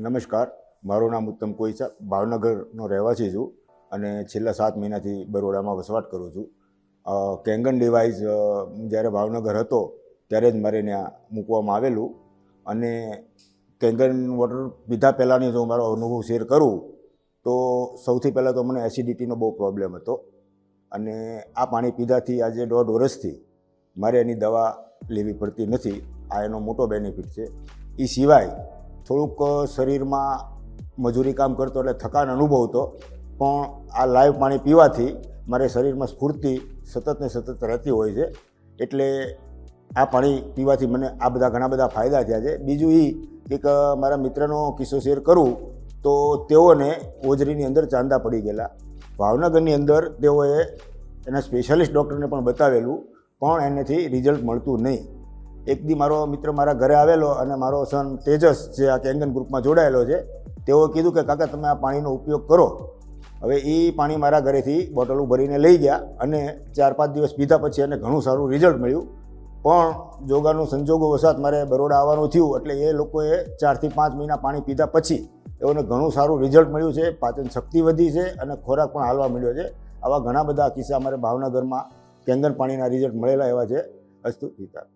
નમસ્કાર, મારું નામ ઉત્તમ કોઈચા, ભાવનગરનો રહેવાસી છું અને છેલ્લા 7 મહિનાથી બરોડામાં વસવાટ કરું છું. કેંગન ડિવાઇસ જ્યારે ભાવનગર હતો ત્યારે જ મારે ત્યાં મૂકવામાં આવેલું અને કેંગન વોટર પીધા પહેલાંની જો મારો અનુભવ શેર કરું તો સૌથી પહેલાં તો મને એસિડિટીનો બહુ પ્રોબ્લેમ હતો અને આ પાણી પીધાથી આજે 1.5 વર્ષથી મારે એની દવા લેવી પડતી નથી. આ એનો મોટો બેનિફિટ છે. એ સિવાય થોડુંક શરીરમાં મજૂરી કામ કરતો એટલે થકાન અનુભવતો, પણ આ લાઈવ પાણી પીવાથી મારે શરીરમાં સ્ફૂર્તિ સતત ને સતત રહેતી હોય છે. એટલે આ પાણી પીવાથી મને આ ઘણા બધા ફાયદા થયા છે. બીજું એ કે મારા મિત્રનો કિસ્સો શેર કરું તો તેઓને ઓજરીની અંદર ચાંદા પડી ગયેલા. ભાવનગરની અંદર તેઓએ એના સ્પેશિયાલિસ્ટ ડૉક્ટરને પણ બતાવેલું, પણ એનાથી રિઝલ્ટ મળતું નહીં. એક દી મારો મિત્ર મારા ઘરે આવેલો અને મારો સન તેજસ જે આ કેંગન ગ્રુપમાં જોડાયેલો છે, તેઓએ કીધું કે કાકા તમે આ પાણીનો ઉપયોગ કરો. હવે એ પાણી મારા ઘરેથી બોટલો ભરીને લઈ ગયા અને 4-5 દિવસ પીધા પછી એને ઘણું સારું રિઝલ્ટ મળ્યું. પણ જોગાનું સંજોગો વસાત મારે બરોડા આવવાનું થયું એટલે એ લોકોએ 4 થી 5 મહિના પાણી પીધા પછી એઓને ઘણું સારું રિઝલ્ટ મળ્યું છે. પાચન શક્તિ વધી છે અને ખોરાક પણ હાલવા મળ્યો છે. આવા ઘણા બધા કિસ્સા અમારે ભાવનગરમાં કેંગન પાણીના રિઝલ્ટ મળેલા એવા છે. અસ્તુ પિતા.